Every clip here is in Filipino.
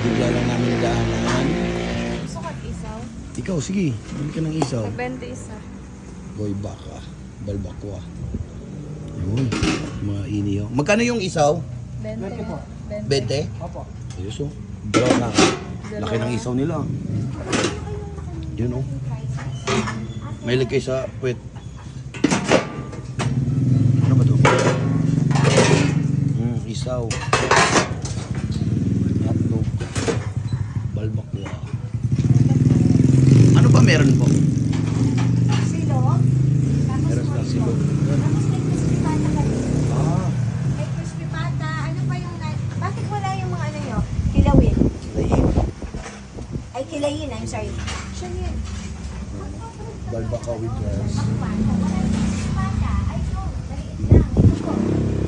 Bigla lang namin daanan. Gusto ka isaw? Ikaw, sige. Bili ka ng isaw. 20 isa. Boy baka. Balbakwa. Yun. Mga iniyo. Magkano yung isaw? 20 po. 20? Opo. Ayos oh. Dalawa na. Laki ng isaw nila. Yun oh. May lagay sa puwet. Ano ba to? Isaw. Hotdog. Balbakwa. Ano ba meron po? Silog. Meron lang silog. Tapos may crispy pata kami. Ah. May crispy pata. Ano pa yung... Bakit wala yung mga ano nyo? Kilawin. Ay, kilayin. I'm sorry. Siya yun. Balbakwa with rice. Ako pa. Wala yung crispy pata. Ay, no. Maliit lang. Ito po.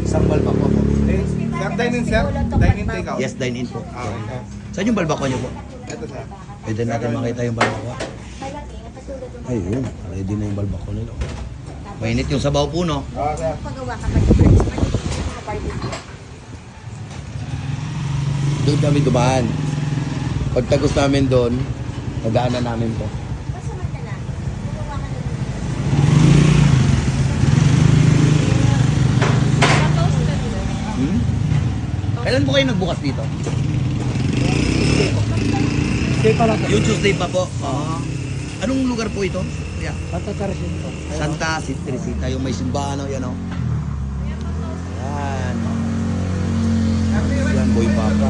Isang balbakwa po. Crispy pata. Sir, dine-in, sir. Dine-in, take out. Yes, dine-in po. Okay. Saan yung balbakwa niyo po? Ito, sir. Pwede natin makita yung balbakwa. Malaki. Napatulad yung Ayun, ready na yung balbakwa nila. Mainit yung sabaw po, no? Oo, sir. pagawa ka pa yung friends. Maliit yung barbecue. Doon kami dumaan. Pagtagos namin doon, nadaanan namin po. Basta magtala. Pagawa ka na. Toasted din. Hmm? Kailan po kayo nagbukas dito? Stay pa lang. Yung Tuesday pa po. Anong lugar po ito? Yeah. Santa Teresita po. Santa Teresita, yung may simbahan, yan o. Yan. Yan, boy papa.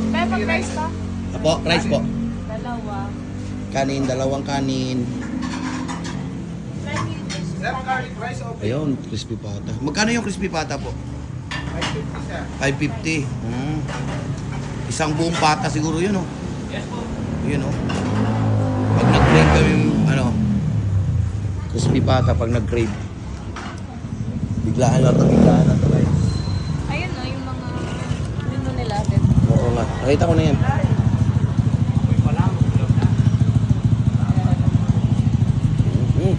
Pero mag-rice pa? Apo, rice po. Dalawa. Kanin, dalawang kanin. Sir, garlic rice o Ayun, crispy pata. Magkano yung crispy pata po? 550, sir. 550. Isang buong pata siguro yun, oh. Yes po. Yun, oh. Pag nag-crave kami, crispy pata pag nag-crave. Biglaan lang to, guys. Ayun no, yung mga menu nila. Din. Oo nga. Nakita ko na yan. Mm.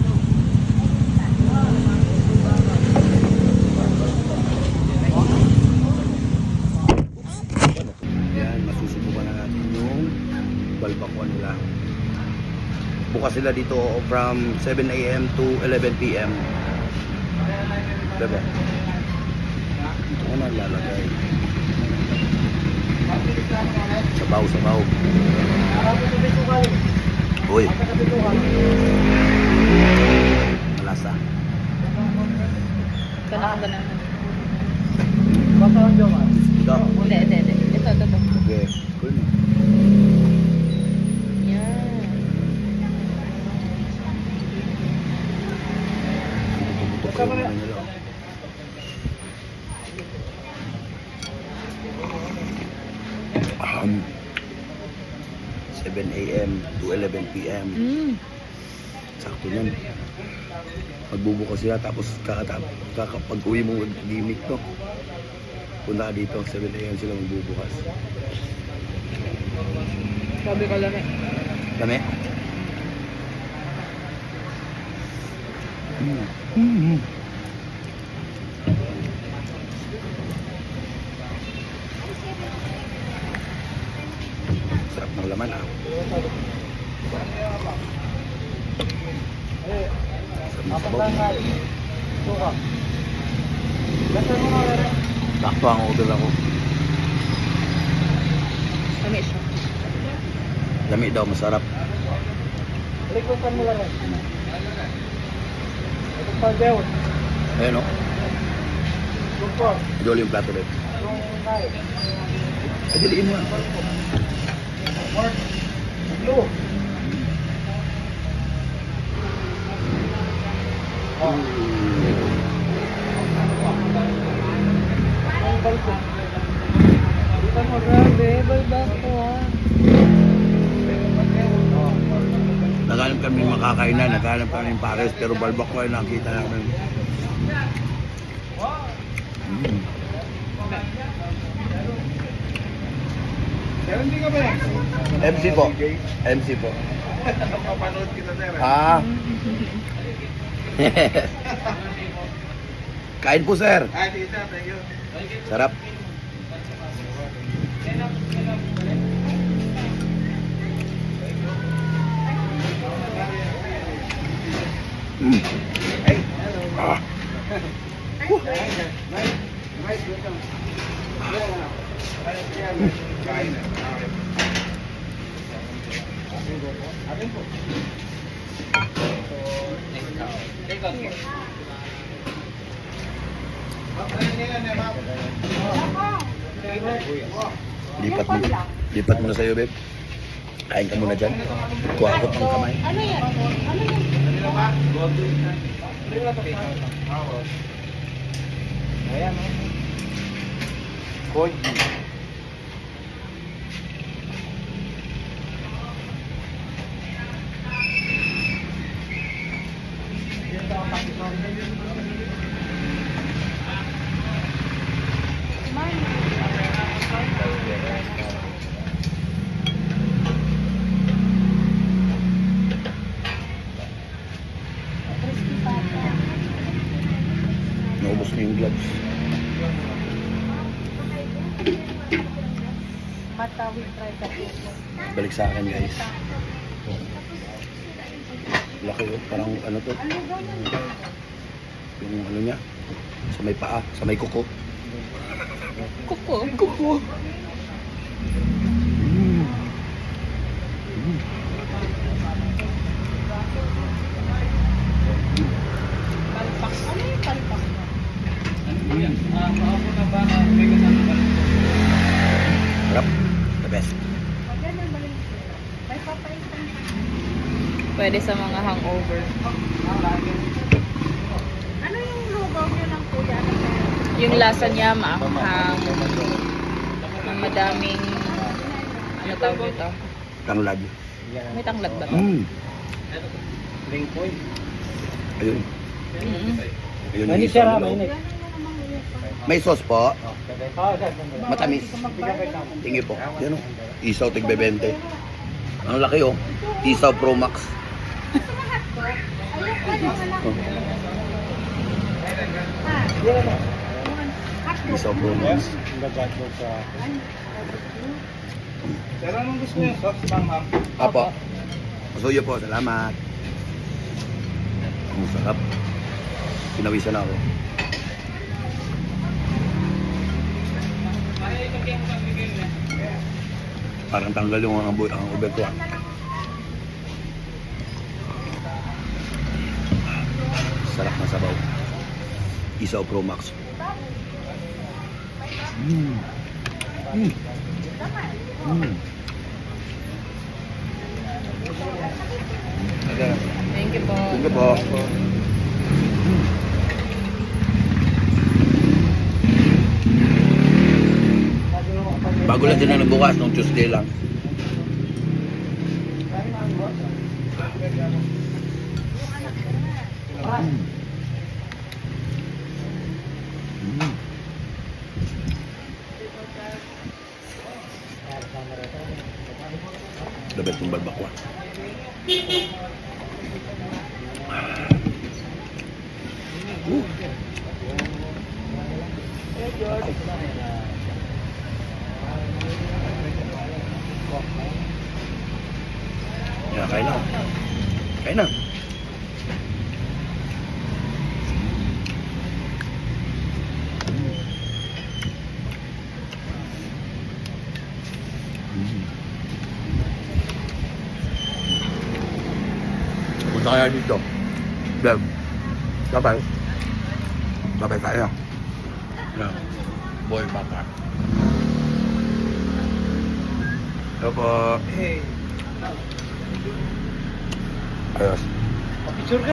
Yan, masusubukan na natin yung balbakwa nila. Bukas sila dito from 7 a.m. to 11 p.m. Diba? Ito na lalagay. Sabaw, sabaw. Uy. Malasa. Kanang banana. Ito. Hindi. Ito. Okay. Cool. Yan. Buto-buto kayo naman nila. 7 a.m. to 11 p.m. Sakto nun. Magbubukas sila tapos pag-uwi mo gimmick to. Punta ka dito, 7 a.m. sila magbubukas. Sabi ko lang eh. Dami? Mm. Sarap ng laman, ah. Sarap ng sabaw. Sakto ang order ako. Kami siya. Dami daw, masarap. Likutan mo lang yan. Ito pa, Dew. Ayun, o. Lupo. Idol yung plato rin. Yung kain. Ay, diliin mo. Pork. Blue. Ang balko. Dito mo, grabe. Balbakwa. Naghanap kami makakainan, naghanap kami pares, pero balbakwa yung nakita namin. Pero hindi ka ba yan? MC po. MC po. Papanood kita, sir. Ah. Kain po, sir. Ah, sige, sir. Thank you. Sarap. Hey, hello. Ah. Nice, welcome. Kain na. Atin po. Take out po. Lipat mo na sa'yo, babe. Kain ka muna dyan. Kuha ko pang kamay. Ano yan? Ayan, oh. Koji. Naubos na yung gloves. Matawid try ka po. Balik sa akin, guys. Laki, oh. Parang ano to. Yung ano niya. Sa may paa. Sa may kuko. Kuko. Kuko. Palpak. Ano yung palpak? Harap. The best. Pwede sa mga hangover. Ano yung lugaw niyo ng kuya? Yung lasa niya maanghang. Ang madaming ano tawag dito? Tanglad. May tanglad ba to? Lingkoy. Ayun. Mm-hmm. Ayun yung isa nila. May sauce po. Matamis. Tingin po. Yan o. Isaw tigbe 20. Ang laki oh. Isaw Pro Max. Oh. Isaw Pro Max. Pero anong gusto niyo? Sauce, ma'am? Apo. Masuyo po. Salamat. Ang sarap. Pinawisan ako. Parang tanggal yung ang uber ko. Sarap na sabaw. Isaw Pro Max. Mm. Mm. Mm. Thank you po. Thank you po. Bago lang din na bukas, nung Tuesday lang. Dapat yung balbakwa. Ya, kain na. Kain na. Punta kaya dito. Beb. Sabay. Sabay tayo. Yan. Boy baka. Hello po. Hey. Ayos. Picture ka.